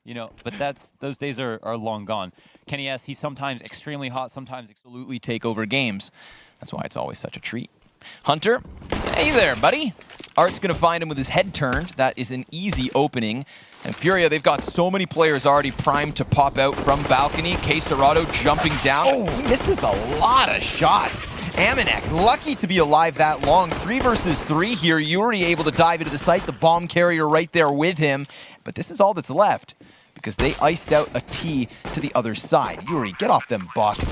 You know, but those days are long gone. Kenny S, he's sometimes extremely hot, sometimes absolutely take over games. That's why it's always such a treat. Hunter, hey there, buddy. Art's gonna find him with his head turned. That is an easy opening. And Furia, they've got so many players already primed to pop out from balcony. K-Serrato jumping down. Oh, he misses a lot of shots. Amanek, lucky to be alive that long. 3 versus 3 here. Yuri able to dive into the site. The bomb carrier right there with him. But this is all that's left, because they iced out a T to the other side. Yuri, get off them boxes.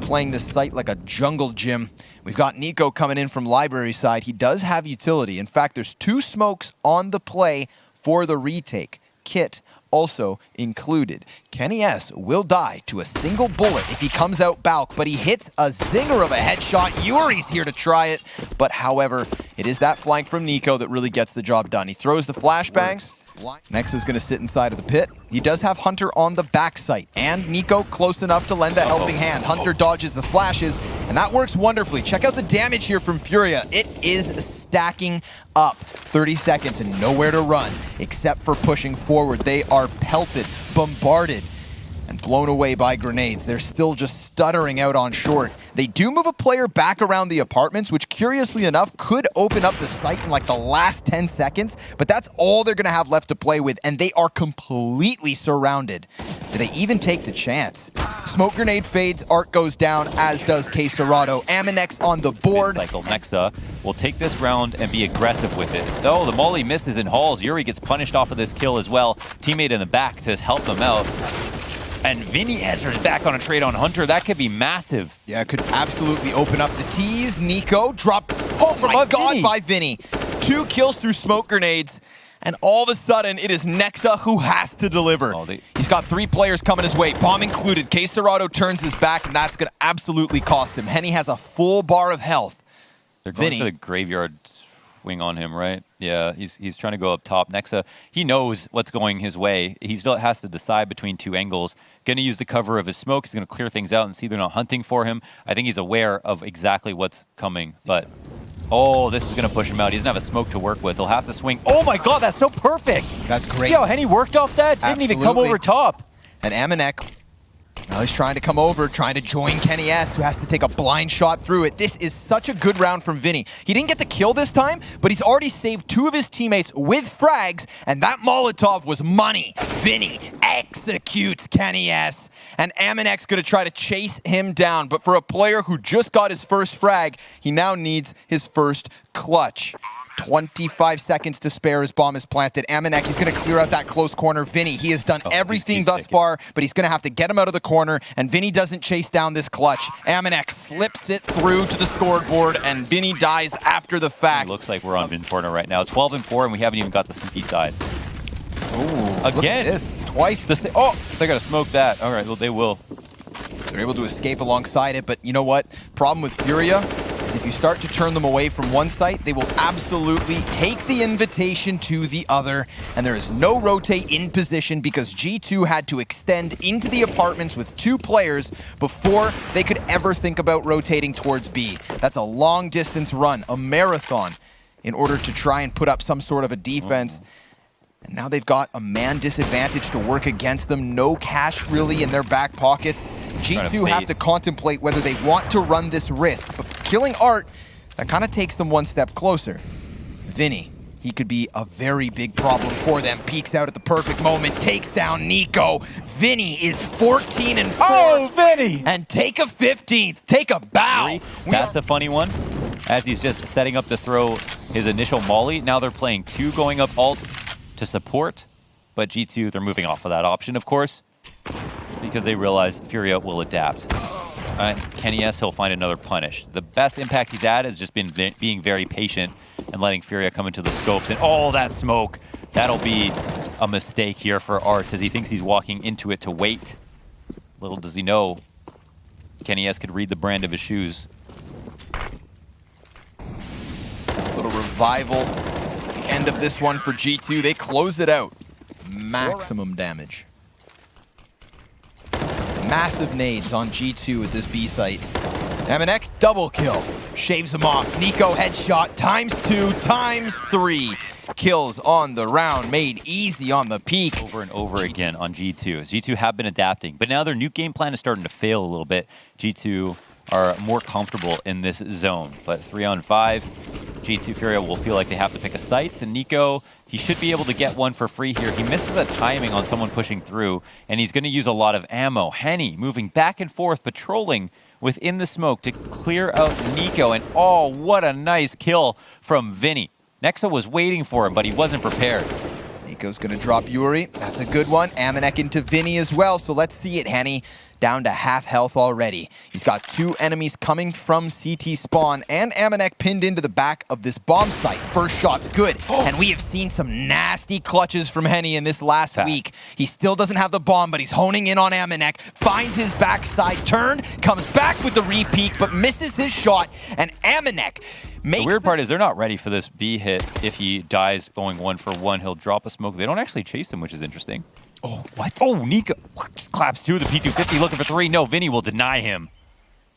Playing this site like a jungle gym. We've got Nico coming in from library side. He does have utility. In fact, there's 2 smokes on the play for the retake. Kit also included. Kenny S will die to a single bullet if he comes out balk, but he hits a zinger of a headshot. Yuri's here to try it, but however, it is that flank from Nico that really gets the job done. He throws the flashbangs. Next is going to sit inside of the pit. He does have Hunter on the back site, and Nico close enough to lend a helping hand. Hunter dodges the flashes, and that works wonderfully. Check out the damage here from Furia. It is stacking up. 30 seconds and nowhere to run, except for pushing forward. They are pelted, bombarded, and blown away by grenades. They're still just stuttering out on short. They do move a player back around the apartments, which curiously enough could open up the site in like the last 10 seconds, but that's all they're gonna have left to play with, and they are completely surrounded. Do they even take the chance? Smoke grenade fades, Art goes down, as does K-Serrato. Aminex on the board. Cycle Nexa will take this round and be aggressive with it. Though the molly misses in halls, Yuri gets punished off of this kill as well. Teammate in the back to help them out. And Vinny answers back on a trade on Hunter. That could be massive. Yeah, it could absolutely open up the tease. Nico dropped, oh my god, Vinny. By Vinny. 2 kills through smoke grenades. And all of a sudden, it is Nexa who has to deliver. He's got 3 players coming his way, bomb included. K-Serrato turns his back, and that's going to absolutely cost him. Henny has a full bar of health. They're going for the graveyard swing on him, right? Yeah, he's trying to go up top. Nexa, he knows what's going his way. He still has to decide between 2 angles. Going to use the cover of his smoke. He's going to clear things out and see they're not hunting for him. I think he's aware of exactly what's coming, but oh, this is going to push him out. He doesn't have a smoke to work with. He'll have to swing. Oh my god, that's so perfect. That's great. See how Henny worked off that? Didn't even come over top. And Amanek, now he's trying to come over, trying to join Kenny S, who has to take a blind shot through it. This is such a good round from Vinny. He didn't get the kill this time, but he's already saved 2 of his teammates with frags, and that Molotov was money. Vinny executes Kenny S, and Amanek's going to try to chase him down, but for a player who just got his first frag, he now needs his first clutch. 25 seconds to spare. His bomb is planted. Amanek, he's going to clear out that close corner. Vinny, he has done everything thus far, but he's going to have to get him out of the corner, and Vinny doesn't chase down this clutch. Amanek slips it through to the scoreboard, and Vinny dies after the fact. It looks like we're on Vinforna right now. 12-4, and we haven't even got the CT side. Ooh, again. Look at this. Twice. Oh, they're going to smoke that. All right, well, they will. They're able to escape alongside it, but you know what? Problem with Furia, if you start to turn them away from one site, they will absolutely take the invitation to the other, and there is no rotate in position because G2 had to extend into the apartments with 2 players before they could ever think about rotating towards B. That's a long distance run, a marathon, in order to try and put up some sort of a defense. And now they've got a man disadvantage to work against them. No cash really in their back pockets. G2 have to contemplate whether they want to run this risk. But killing Art, that kind of takes them one step closer. Vinny, he could be a very big problem for them. Peeks out at the perfect moment, takes down Nico. Vinny is 14-4. Oh, Vinny! And take a 15th. Take a bow. That's a funny one. As he's just setting up to throw his initial molly. Now they're playing 2 going up alt to support. But G2, they're moving off of that option, of course, because they realize Furia will adapt. Kenny S, he'll find another punish. The best impact he's had has just been being very patient and letting Furia come into the scopes. And oh, that smoke. That'll be a mistake here for Art as he thinks he's walking into it to wait. Little does he know, Kenny S could read the brand of his shoes. Little revival. End of this one for G2. They close it out. Maximum damage. Massive nades on G2 at this B site. Amanek, double kill. Shaves him off. Nico headshot, ×2, ×3. 5 kills on the round, made easy on the peak. Over and over again on G2. G2 have been adapting, but now their new game plan is starting to fail a little bit. G2 are more comfortable in this zone, but 3-on-5, G2 Furia will feel like they have to pick a site, and Nico, he should be able to get one for free here. He misses the timing on someone pushing through, and he's going to use a lot of ammo. Henny moving back and forth, patrolling within the smoke to clear out Nico, and oh, what a nice kill from Vinny. Nexa was waiting for him, but he wasn't prepared. Nico's going to drop Yuri. That's a good one. Amanek into Vinny as well, so let's see it, Henny. Down to half health already. He's got 2 enemies coming from CT spawn, and Amanek pinned into the back of this bomb site. First shot's good, and we have seen some nasty clutches from Henny in this last week. He still doesn't have the bomb, but he's honing in on Amanek, finds his backside turn, comes back with the repeat, but misses his shot, and Amanek makes... The weird part is they're not ready for this B hit. If he dies going 1-for-1, he'll drop a smoke. They don't actually chase him, which is interesting. Oh, what? Oh, Nico claps 2 of the P250, looking for 3. No, Vinny will deny him.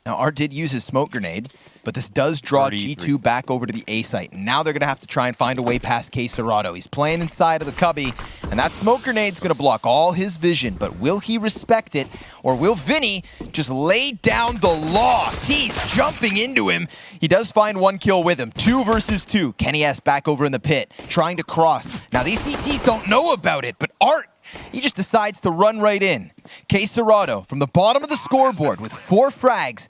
Now, Art did use his smoke grenade, but this does draw 33. G2 back over to the A site. Now they're going to have to try and find a way past Quesarado. He's playing inside of the cubby, and that smoke grenade's going to block all his vision, but will he respect it, or will Vinny just lay down the law? Teeth jumping into him. He does find 1 kill with him. 2 versus 2. Kenny S back over in the pit, trying to cross. Now, these CTs don't know about it, but Art, he just decides to run right in. Quesarado, from the bottom of the scoreboard with 4 frags,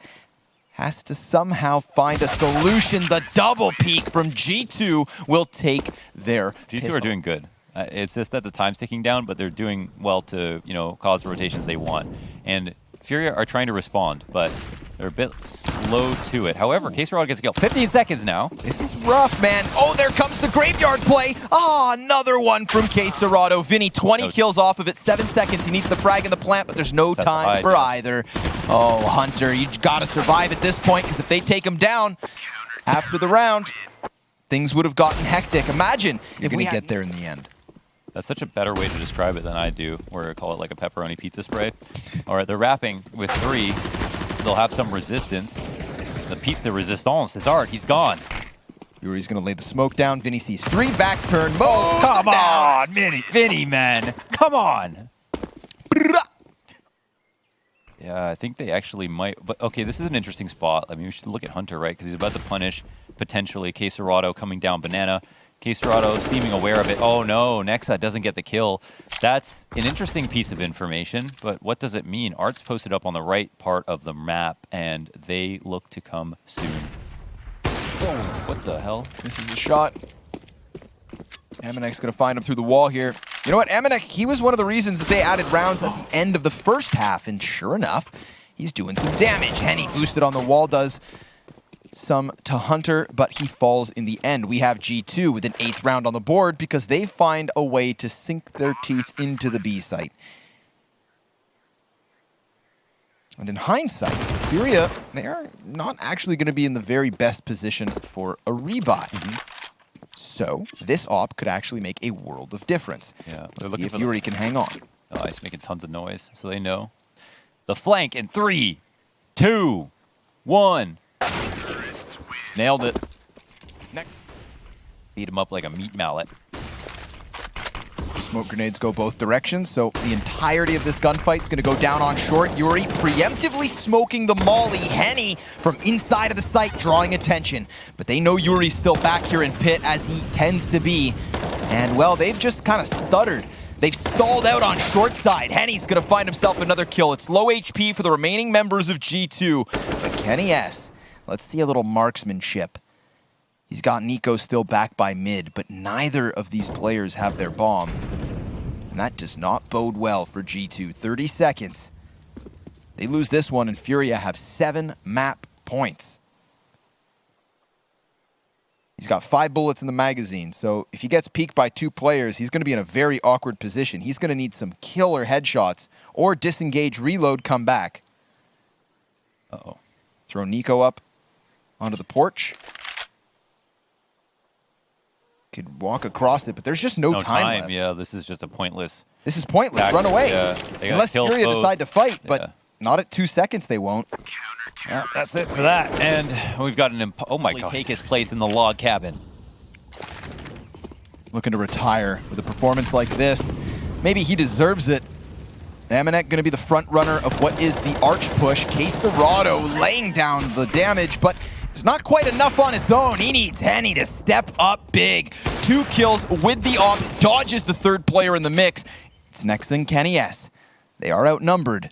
has to somehow find a solution. The double peek from G2 will take their G2 pistol. are doing good. It's just that the time's ticking down, but they're doing well to, cause the rotations they want. And Furia are trying to respond, but they're a bit slow to it. However, Quesarado gets a kill. 15 seconds now. This is rough, man. Oh, there comes the graveyard play. Ah, another one from Quesarado. Vinny, 20 kills off of it. 7 seconds. He needs the frag in the plant, but there's no time for either. Oh, Hunter, you got to survive at this point, because if they take him down after the round, things would have gotten hectic. Imagine if we get there in the end. That's such a better way to describe it than I do, or call it like a pepperoni pizza spray. All right, they're wrapping with 3. They'll have some resistance. The piece de resistance is Art. He's gone. Yuri's going to lay the smoke down. Vinny sees 3 backs turn. Oh, come on, Vinny, man. Come on. Yeah, I think they actually might. But, okay, this is an interesting spot. I mean, we should look at Hunter, right? Because he's about to punish, potentially, Quesarado coming down Banana. Quesarado seeming aware of it. Oh, no, Nexa doesn't get the kill. That's an interesting piece of information, but what does it mean? Art's posted up on the right part of the map, and they look to come soon. Oh, what the hell? This is a shot. Amanek's going to find him through the wall here. You know what? Amanek, he was one of the reasons that they added rounds at the end of the first half, and sure enough, he's doing some damage. Henny boosted on the wall, does some to Hunter, but he falls in the end. We have G2 with an 8th round on the board because they find a way to sink their teeth into the B site. And in hindsight, Furia, they are not actually going to be in the very best position for a rebuy. So this op could actually make a world of difference. Yeah, they're looking for Yuri can hang on. Oh, he's making tons of noise, so they know. The flank in 3, 2, 1. Nailed it. Beat him up like a meat mallet. Smoke grenades go both directions, so the entirety of this gunfight is going to go down on short. Yuri preemptively smoking the molly. Henny from inside of the site drawing attention. But they know Yuri's still back here in pit, as he tends to be. And, well, they've just kind of stuttered. They've stalled out on short side. Henny's going to find himself another kill. It's low HP for the remaining members of G2. But Kenny S., let's see a little marksmanship. He's got Nico still back by mid, but neither of these players have their bomb. And that does not bode well for G2. 30 seconds. They lose this one, and Furia have 7 map points. He's got 5 bullets in the magazine, so if he gets peeked by 2 players, he's going to be in a very awkward position. He's going to need some killer headshots or disengage, reload, come back. Uh-oh. Throw Nico up onto the porch. Could walk across it, but there's just no time left. Yeah, this is just a pointless. This is pointless. Run away. Yeah, unless Furia decide to fight, but not at 2 seconds they won't. Yeah, that's it for that. And we've got an oh my god, take his place in the log cabin. looking to retire with a performance like this. Maybe he deserves it. Amanek going to be the front runner of what is the arch push. Quater laying down the damage, but it's not quite enough on his own. He needs Henny to step up big. 2 kills with the op, dodges the third player in the mix. It's Nexa and Kenny S. They are outnumbered.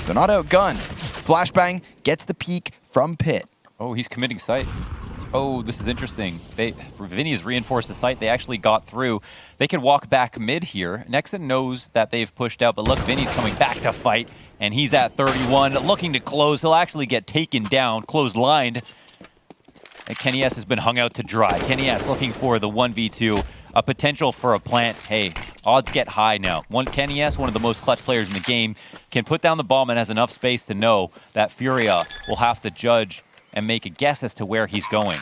They're not outgunned. Flashbang gets the peek from Pit. Oh, he's committing sight. Oh, this is interesting. Vinny's reinforced the site. They actually got through. They can walk back mid here. Nexa knows that they've pushed out, but look, Vinny's coming back to fight, and he's at 31, looking to close. He'll actually get taken down, close-lined. And Kenny S has been hung out to dry. Kenny S looking for the 1v2, a potential for a plant. Hey, odds get high now. Kenny S, one of the most clutch players in the game, can put down the bomb and has enough space to know that Furia will have to judge and make a guess as to where he's going.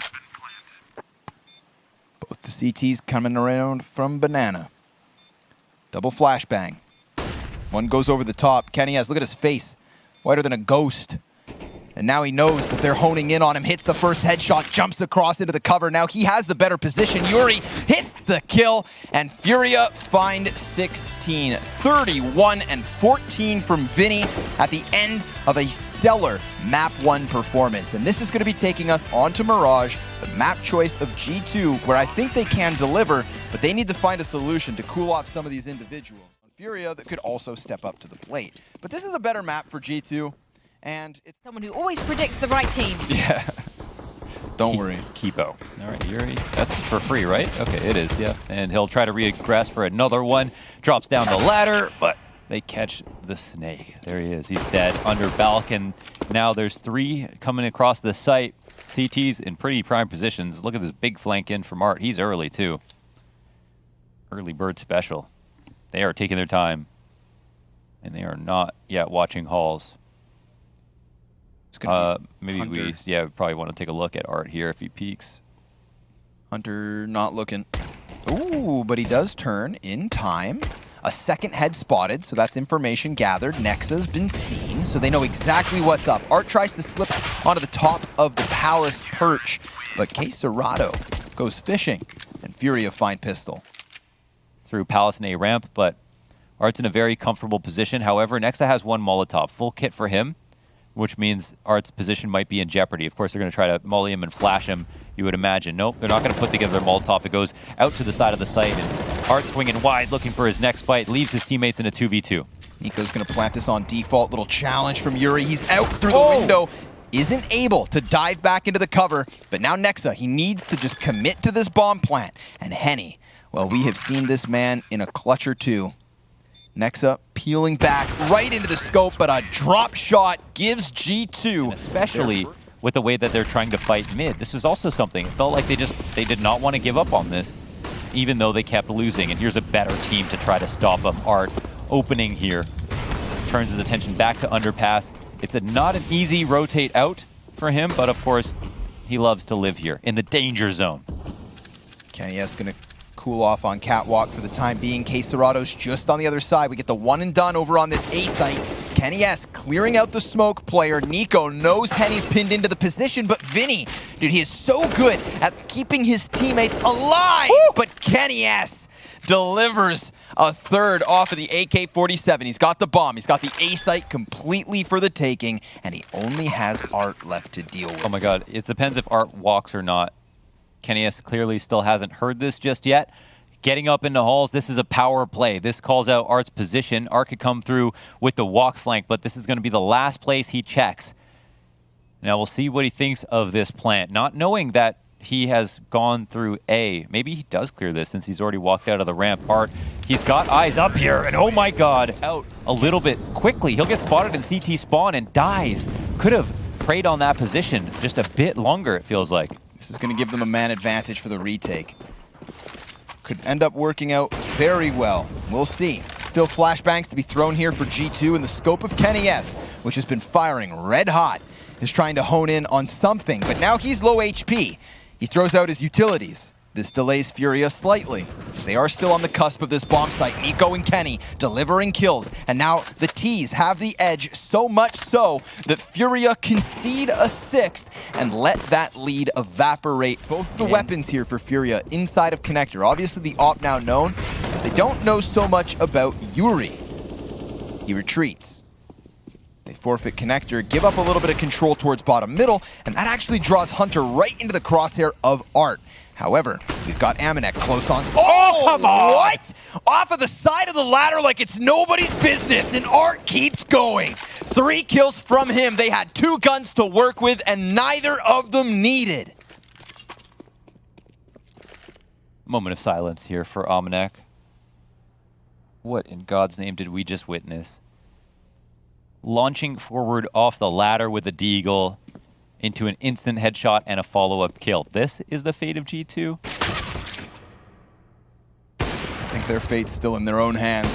Both the CTs coming around from Banana. Double flashbang. One goes over the top. Kenny S, look at his face. Whiter than a ghost. And now he knows that they're honing in on him. Hits the first headshot, jumps across into the cover. Now he has the better position. Yuri hits the kill, and Furia find 16. 31 and 14 from Vinny at the end of a stellar Map 1 performance. And this is going to be taking us onto Mirage, the map choice of G2, where I think they can deliver, but they need to find a solution to cool off some of these individuals. Furia that could also step up to the plate. But this is a better map for G2. And it's someone who always predicts the right team. Yeah. Don't worry. Kipo. All right, Yuri. That's for free, right? Okay, it is, yeah. And he'll try to regress for another one. Drops down the ladder, but they catch the snake. There he is. He's dead under Balkan. Now there's 3 coming across the site. CT's in pretty prime positions. Look at this big flank in from Art. He's early, too. Early bird special. They are taking their time. And they are not yet watching halls. Maybe Hunter. we probably want to take a look at Art here if he peeks. Hunter not looking. Ooh, but he does turn in time. A second head spotted, so that's information gathered. Nexa's been seen, so they know exactly what's up. Art tries to slip onto the top of the Palace perch, but Quater goes fishing, and Furia find pistol. Through Palace and A ramp, but Art's in a very comfortable position. However, Nexa has 1 Molotov. Full kit for him, which means Art's position might be in jeopardy. Of course, they're going to try to molly him and flash him, you would imagine. Nope, they're not going to put together their Molotov. It goes out to the side of the site, and Art's swinging wide, looking for his next fight, leaves his teammates in a 2v2. Nico's going to plant this on default. Little challenge from Yuri. He's out through the window. Isn't able to dive back into the cover, but now Nexa, he needs to just commit to this bomb plant. And Henny, well, we have seen this man in a clutch or two. Nexa peeling back right into the scope, but a drop shot gives G2. And especially with the way that they're trying to fight mid. This was also something. It felt like they did not want to give up on this, even though they kept losing. And here's a better team to try to stop them. Art opening here. Turns his attention back to underpass. It's not an easy rotate out for him, but of course, he loves to live here in the danger zone. Kenny S going to cool off on Catwalk for the time being. Quater's just on the other side. We get the 1 and done over on this A site. Kenny S clearing out the smoke player. Nico knows Henny's pinned into the position, but Vinny, dude, he is so good at keeping his teammates alive. Woo! But Kenny S delivers a third off of the AK-47. He's got the bomb. He's got the A site completely for the taking, and he only has Art left to deal with. Oh my god, it depends if Art walks or not. Kenny S clearly still hasn't heard this just yet. Getting up into halls, this is a power play. This calls out Art's position. Art could come through with the walk flank, but this is going to be the last place he checks. Now we'll see what he thinks of this plant, not knowing that he has gone through A. Maybe he does clear this since he's already walked out of the ramp. Art, he's got eyes up here, and oh my god, out a little bit quickly. He'll get spotted in CT spawn and dies. Could have preyed on that position just a bit longer, it feels like. This is going to give them a man advantage for the retake. Could end up working out very well. We'll see. Still flashbangs to be thrown here for G2 in the scope of Kenny S, which has been firing red hot, is trying to hone in on something, but now he's low HP. He throws out his utilities. This delays Furia slightly. as they are still on the cusp of this bomb site. Nico and Kenny delivering kills, and now the T's have the edge, so much so that Furia concede a 6th and let that lead evaporate. Both the weapons here for Furia inside of Connector. Obviously the op now known. They don't know so much about Yuri. He retreats. They forfeit Connector, give up a little bit of control towards bottom middle, and that actually draws Hunter right into the crosshair of Art. However, we've got Amanek close on. Oh, come on! What? Off of the side of the ladder like it's nobody's business, and Art keeps going. 3 kills from him. They had 2 guns to work with, and neither of them needed. Moment of silence here for Amanek. What in God's name did we just witness? Launching forward off the ladder with a deagle into an instant headshot and a follow-up kill. This is the fate of G2. I think their fate's still in their own hands.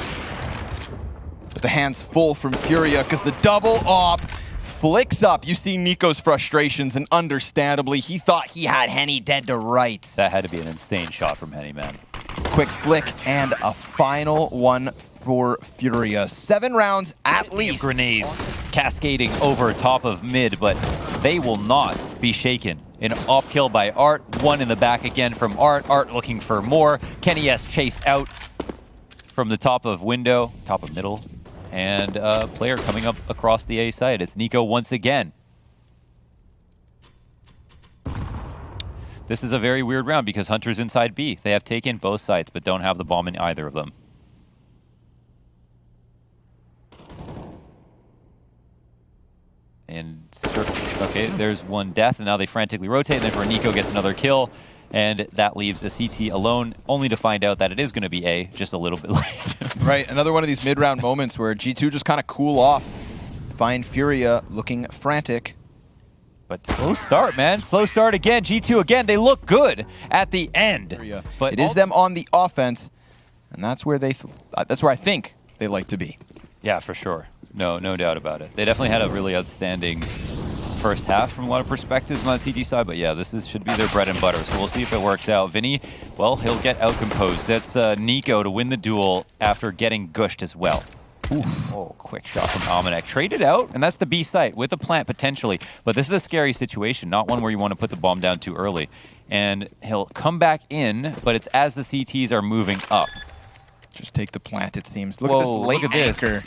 But the hands full from Furia because the double op flicks up. You see Nico's frustrations, and understandably, he thought he had Henny dead to rights. That had to be an insane shot from Henny, man. Quick flick and a final one for Furia. 7 rounds at least. Grenades cascading over top of mid, but they will not be shaken. An op kill by Art, 1 in the back again from Art. Art looking for more. Kenny S chased out from the top of window, top of middle, and a player coming up across the A side. It's Nico once again. This is a very weird round because Hunter's inside B. They have taken both sides, but don't have the bomb in either of them. And okay, there's 1 death, and now they frantically rotate, and then Nico gets another kill, and that leaves the CT alone, only to find out that it is going to be A just a little bit late. Right, another one of these mid-round moments where G2 just kind of cool off. Find Furia looking frantic. But slow start, man. Slow start again. G2 again. They look good at the end. Furia. But it is them on the offense, and that's where that's where I think they like to be. Yeah, for sure. No doubt about it. They definitely had a really outstanding first half from a lot of perspectives on the CT side, but yeah, this should be their bread and butter, so we'll see if it works out. Vinny, well, he'll get outcomposed. That's Nico to win the duel after getting gushed as well. Oof. Oh, quick shot from Amanek. Traded out, and that's the B site with a plant potentially, but this is a scary situation, not one where you want to put the bomb down too early. And he'll come back in, but it's as the CTs are moving up. Just take the plant, it seems. Look Whoa, at this late look at anchor.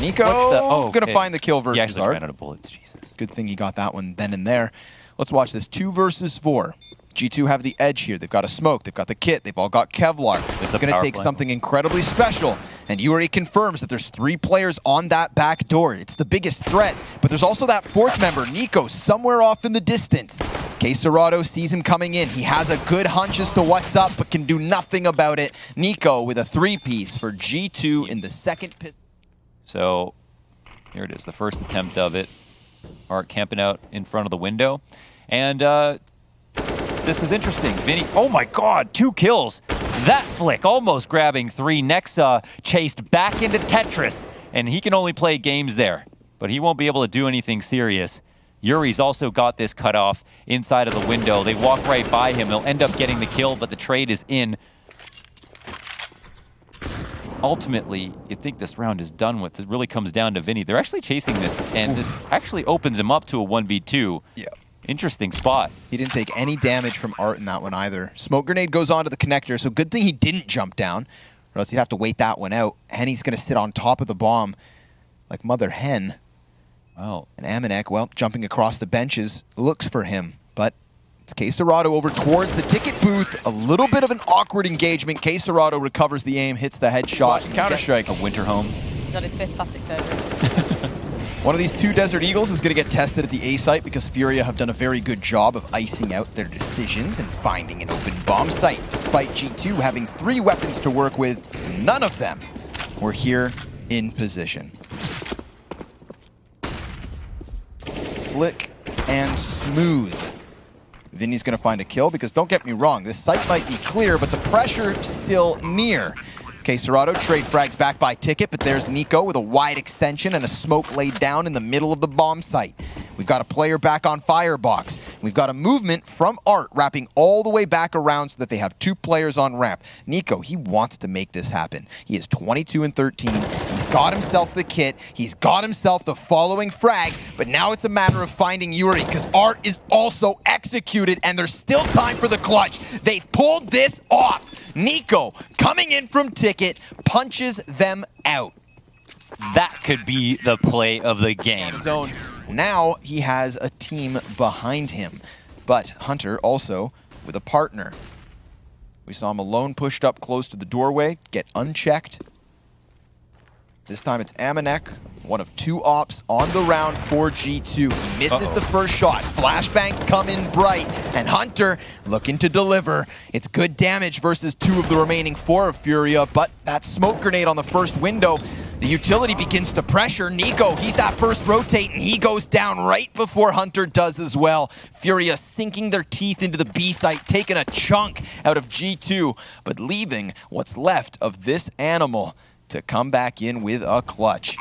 Nico okay. gonna find the kill versus He actually Art. ran out of bullets, Jesus. Good thing he got that one then and there. Let's watch this 2 versus 4. G2 have the edge here. They've got a smoke, they've got the kit, they've all got Kevlar. It's going to take something incredibly special. And Yuri confirms that there's 3 players on that back door. It's the biggest threat. But there's also that 4th member, Nico, somewhere off in the distance. Quesarado sees him coming in. He has a good hunch as to what's up, but can do nothing about it. Nico with a 3-piece for G2 in the second pistol. So here it is, the first attempt of it. Art camping out in front of the window. And this is interesting. Vinny, oh my God, 2 kills. That flick, almost grabbing 3. Nexa chased back into Tetris, and he can only play games there, but he won't be able to do anything serious. Yuri's also got this cut off inside of the window. They walk right by him. They'll end up getting the kill, but the trade is in. Ultimately, you think this round is done with. It really comes down to Vinny. They're actually chasing this, and this actually opens him up to a 1v2. Yeah. Interesting spot. He didn't take any damage from Art in that one either. Smoke grenade goes onto the connector, so good thing he didn't jump down, or else he'd have to wait that one out. Henny's going to sit on top of the bomb like Mother Hen. Wow. And Amanek, well, jumping across the benches, looks for him, but it's Quesarado over towards the ticket booth. A little bit of an awkward engagement. Quesarado recovers the aim, hits the headshot. Counter-Strike. A winter home. He's on his 5th plastic surgery. One of these 2 Desert Eagles is going to get tested at the A site because Furia have done a very good job of icing out their decisions and finding an open bomb site. Despite G2 having 3 weapons to work with, none of them were here in position. Slick and smooth. Vinny's going to find a kill because don't get me wrong, this site might be clear, but the pressure still near. Quesarado trade frags back by Ticket, but there's Nico with a wide extension and a smoke laid down in the middle of the bomb site. We've got a player back on Firebox. We've got a movement from Art wrapping all the way back around so that they have 2 players on ramp. Nico, he wants to make this happen. He is 22 and 13. He's got himself the kit. He's got himself the following frag, but now it's a matter of finding Yuri because Art is also executed and there's still time for the clutch. They've pulled this off. Nico coming in from Ticket punches them out. That could be the play of the game. Zone. Now he has a team behind him, but Hunter also with a partner. We saw him alone pushed up close to the doorway, get unchecked. This time it's Amanek, one of 2 ops on the round for G2. He misses the first shot. Flashbangs come in bright, and Hunter looking to deliver. It's good damage versus 2 of the remaining 4 of Furia, but that smoke grenade on the first window, the utility begins to pressure. Nico, he's that first rotate, and he goes down right before Hunter does as well. Furia sinking their teeth into the B site, taking a chunk out of G2, but leaving what's left of this animal to come back in with a clutch.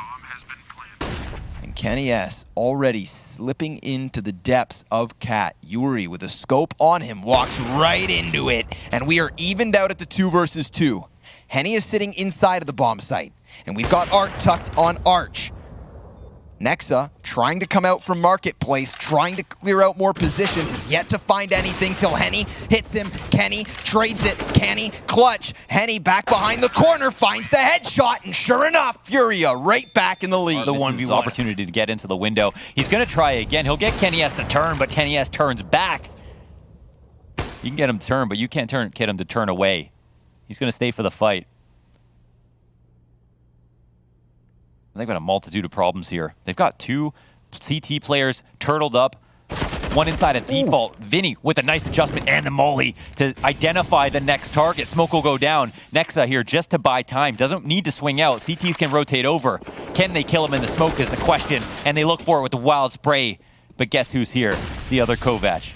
And Kenny S already slipping into the depths of Cat. Yuri with a scope on him walks right into it, and we are evened out at the 2 versus 2. Henny is sitting inside of the bomb site, and we've got Art tucked on Arch. Nexa trying to come out from Marketplace, trying to clear out more positions, yet to find anything till Henny hits him. Kenny trades it. Kenny clutch. Henny back behind the corner, finds the headshot, and sure enough, Furia right back in the lead. The 1v1 opportunity to get into the window. He's going to try again. He'll get Kenny S to turn, but Kenny S turns back. You can get him to turn, but you can't get him to turn away. He's going to stay for the fight. They've got a multitude of problems here. They've got 2 CT players turtled up, one inside of default. Vinny with a nice adjustment and the molly to identify the next target. Smoke will go down. Nexa here just to buy time. Doesn't need to swing out. CTs can rotate over. Can they kill him in the smoke is the question. And they look for it with the wild spray. But guess who's here? The other Kovac.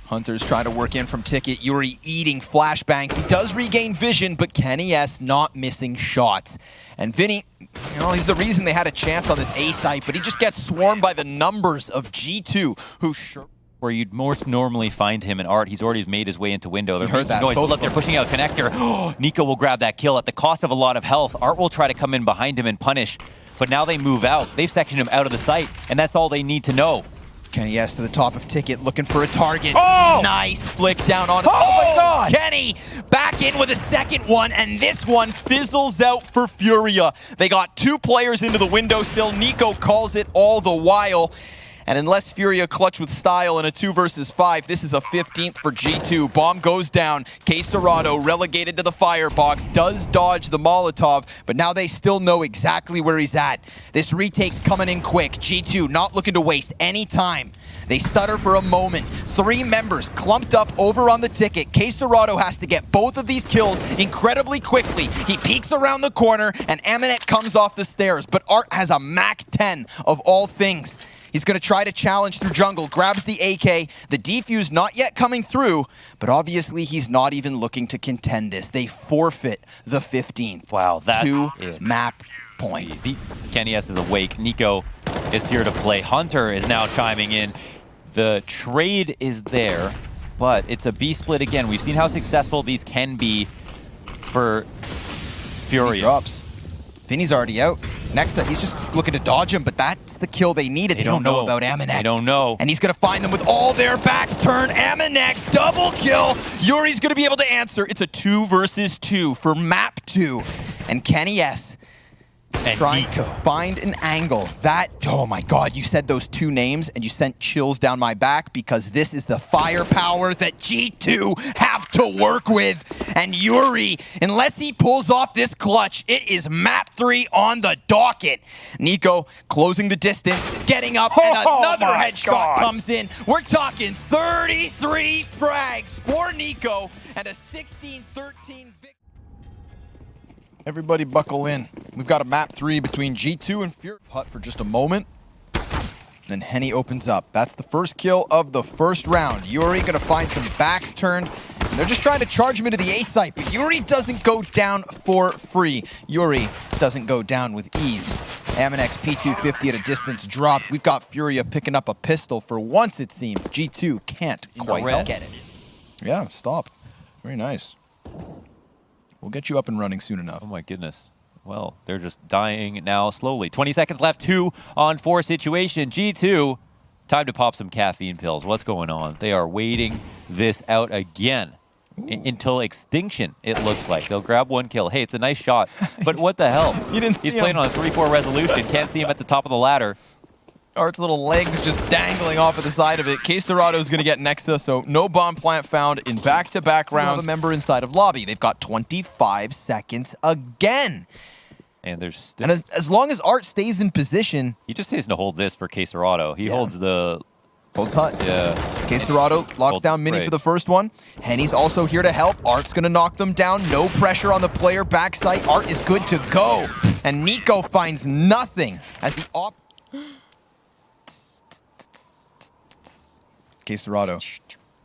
Hunter's trying to work in from Ticket. Yuri eating flashbangs. He does regain vision, but Kenny S not missing shots. And Vinny, you know, he's the reason they had a chance on this A site, but he just gets swarmed by the numbers of G2, who sure... Where you'd more normally find him in Art, he's already made his way into window. They're heard that. Noise. Look, they're pushing out connector. Nico will grab that kill at the cost of a lot of health. Art will try to come in behind him and punish, but now they move out. They've sectioned him out of the site, and that's all they need to know. Kenny S to the top of Ticket, looking for a target. Oh! Nice flick down on... Oh my God! Kenny back in with a second one, and this one fizzles out for Furia. They got 2 players into the windowsill. Nico calls it all the while. And unless Furia clutch with style in a 2 versus 5, this is a 15th for G2. Bomb goes down. Case Dorado relegated to the firebox, does dodge the Molotov, but now they still know exactly where he's at. This retake's coming in quick. G2 not looking to waste any time. They stutter for a moment. 3 members clumped up over on the Ticket. Case Dorado has to get both of these kills incredibly quickly. He peeks around the corner, and Amanek comes off the stairs, but Art has a Mac 10 of all things. He's going to try to challenge through jungle, grabs the AK, the defuse not yet coming through, but obviously he's not even looking to contend this. They forfeit the 15th. Wow, that 2 map points. Kenny S is awake. Nico is here to play. Hunter is now chiming in. The trade is there, but it's a B split again. We've seen how successful these can be for Furia. He drops. Vinny's already out. Next up, he's just looking to dodge him, but that's the kill they needed. They don't know about Amanek. They don't know. And he's going to find them with all their backs turned. Amanek, double kill. Yuri's going to be able to answer. It's a 2 versus 2 for map 2. And Kenny S and trying to find an angle. That, oh my God, you said those 2 names and you sent chills down my back because this is the firepower that G2 have to work with. And Yuri, unless he pulls off this clutch, it is map 3 on the docket. Nico closing the distance, getting up, and another headshot comes in. We're talking 33 frags for Nico and a 16-13 victory. Everybody buckle in. We've got a map 3 between G2 and Furia. Hut for just a moment. Then Henny opens up. That's the first kill of the first round. Yuri gonna find some backs turned. And they're just trying to charge him into the A site, but Yuri doesn't go down for free. Yuri doesn't go down with ease. Aminex P250 at a distance dropped. We've got Furia picking up a pistol for once, it seems. G2 can't quite get it. Yeah, stop. Very nice. We'll get you up and running soon enough. Oh my goodness. Well, they're just dying now slowly. 20 seconds left, 2-on-4 situation. G2, time to pop some caffeine pills. What's going on? They are waiting this out again. Until extinction, it looks like. They'll grab one kill. Hey, it's a nice shot, but what the hell? You didn't see He's playing on a 3-4 resolution. Can't see him at the top of the ladder. Art's little legs just dangling off of the side of it. Quater's going to get Nexa, so no bomb plant found in back-to-back rounds. A member inside of lobby. They've got 25 seconds again. And there's and as long as Art stays in position, he just needs to hold this for Quater. He holds the hut. Yeah. Quater locks down Mini for the first one. Henny's also here to help. Art's going to knock them down. No pressure on the player backside. Art is good to go. And Nico finds nothing as the Quater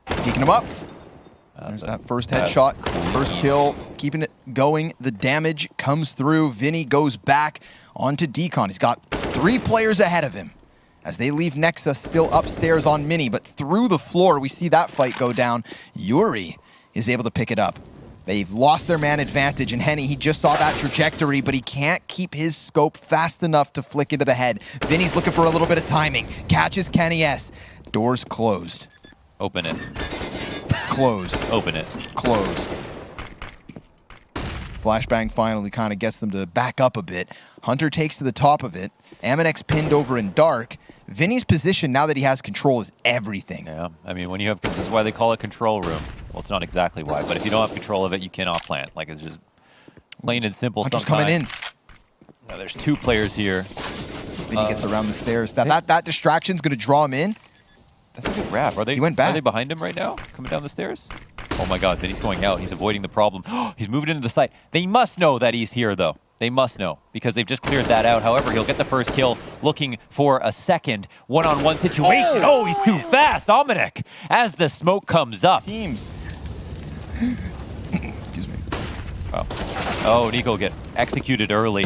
peeking him up. There's that first headshot, first kill, keeping it going. The damage comes through. Vinny goes back onto Decon. He's got 3 players ahead of him as they leave Nexa still upstairs on Mini, but through the floor, we see that fight go down. Yuri is able to pick it up. They've lost their man advantage, and Henny, he just saw that trajectory, but he can't keep his scope fast enough to flick into the head. Vinny's looking for a little bit of timing. Catches Kenny S. Doors closed. Open it. Closed. Open it. Closed. Flashbang finally kind of gets them to back up a bit. Hunter takes to the top of it. Aminex pinned over in dark. Vinny's position, now that he has control, is everything. Yeah, I mean, when you have, this is why they call it control room. Well, it's not exactly why, but if you don't have control of it, you cannot plant. Like, it's just plain and simple. Hunter's coming in. Now, there's 2 players here. Vinny gets around the stairs. That distraction's going to draw him in. That's a good wrap. Are they? He went back. Are they behind him right now? Coming down the stairs? Oh my God! Then he's going out. He's avoiding the problem. He's moving into the site. They must know that he's here, though. They must know because they've just cleared that out. However, he'll get the first kill, looking for a second one-on-one situation. Oh, he's too fast, Dominic. As the smoke comes up. Teams. Excuse me. Wow. Oh, Nico get executed early.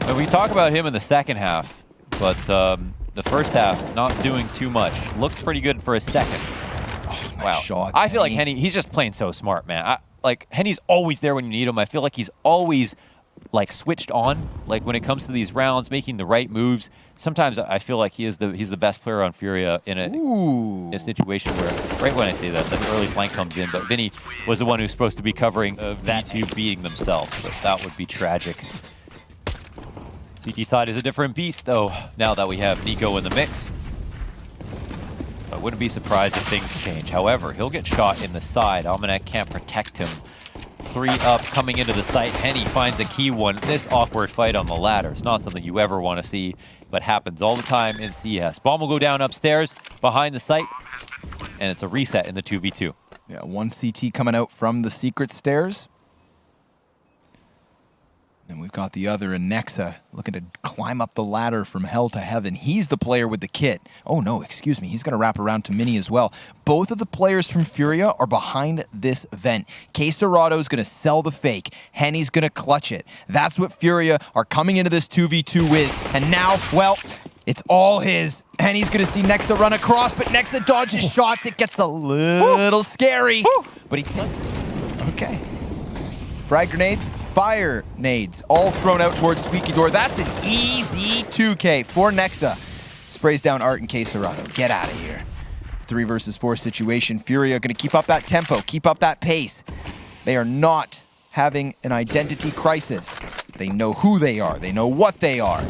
And we talk about him in the second half, but. The first half, not doing too much. Looked pretty good for a second. Oh, nice wow. shot, I feel like Henny, he's just playing so smart, man. Like, Henny's always there when you need him. I feel like he's always, like, switched on. Like, when it comes to these rounds, making the right moves. Sometimes I feel like he's the best player on Furia in a situation where, right when I say that, the early flank comes in. But Vinny was the one who's supposed to be covering that two beating themselves. But that would be tragic. CT side is a different beast, though, now that we have Nico in the mix. I wouldn't be surprised if things change. However, he'll get shot in the side. Almanac can't protect him. 3 up, coming into the site. Henny finds a key one. This awkward fight on the ladder is not something you ever want to see, but happens all the time in CS. Bomb will go down upstairs, behind the site, and it's a reset in the 2v2. Yeah, 1 CT coming out from the secret stairs. And we've got the other in Nexa looking to climb up the ladder from hell to heaven. He's the player with the kit. Oh no, excuse me. He's going to wrap around to Mini as well. Both of the players from Furia are behind this vent. Quater's going to sell the fake. Henny's going to clutch it. That's what Furia are coming into this 2v2 with. And now, well, it's all his. Henny's going to see Nexa run across, but Nexa dodges shots. It gets a little scary. But he... Okay. Frag grenades, fire nades, all thrown out towards Squeaky Door. That's an easy 2K for Nexa. Sprays down Art and Quater. Get out of here. 3 versus 4 situation. Furia going to keep up that tempo, keep up that pace. They are not having an identity crisis. They know who they are. They know what they are.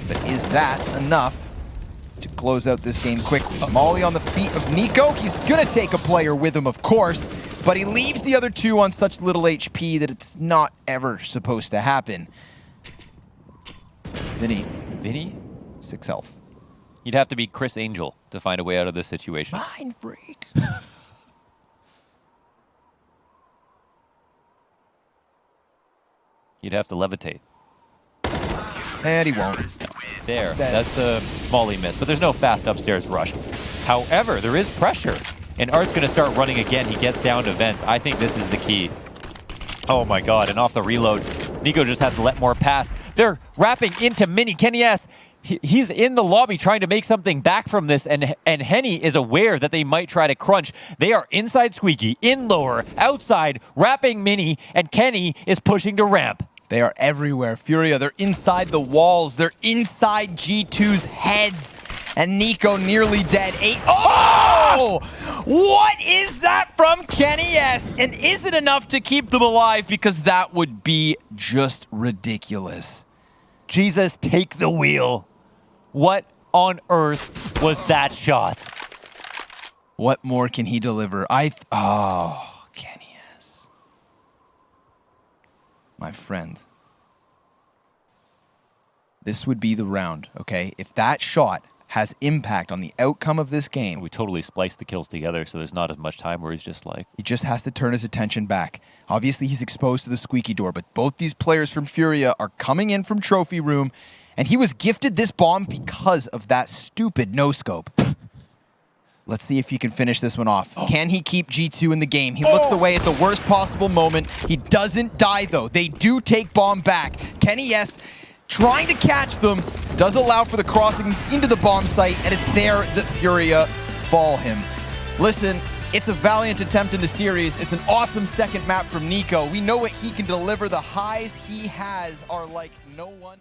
But is that enough to close out this game quickly? Molly on the feet of Nico. He's going to take a player with him, of course. But he leaves the other 2 on such little HP that it's not ever supposed to happen. Vinny? 6 health. You'd have to be Chris Angel to find a way out of this situation. Mind freak. You'd have to levitate. And he won't. There, that's the Molly miss, but there's no fast upstairs rush. However, there is pressure. And Art's going to start running again. He gets down to vents. I think this is the key. Oh my God, and off the reload. Nico just has to let more pass. They're wrapping into Mini. Kenny S, he's in the lobby trying to make something back from this, and Henny is aware that they might try to crunch. They are inside Squeaky, in lower, outside, wrapping Mini, and Kenny is pushing to ramp. They are everywhere. Furia, they're inside the walls. They're inside G2's heads. And Nico nearly dead. Oh! What is that from Kenny S? And is it enough to keep them alive? Because that would be just ridiculous. Jesus, take the wheel. What on earth was that shot? What more can he deliver? Oh, Kenny S. My friend. This would be the round, okay? If that shot has impact on the outcome of this game. We totally spliced the kills together, so there's not as much time where he's just like... He just has to turn his attention back. Obviously, he's exposed to the squeaky door, but both these players from Furia are coming in from Trophy Room, and he was gifted this bomb because of that stupid no-scope. Let's see if he can finish this one off. Oh. Can he keep G2 in the game? He looks away at the worst possible moment. He doesn't die, though. They do take bomb back. Kenny S, trying to catch them, does allow for the crossing into the bomb site, and it's there that Furia fall him. Listen, it's a valiant attempt in the series. It's an awesome second map from Nico. We know what he can deliver. The highs he has are like no one.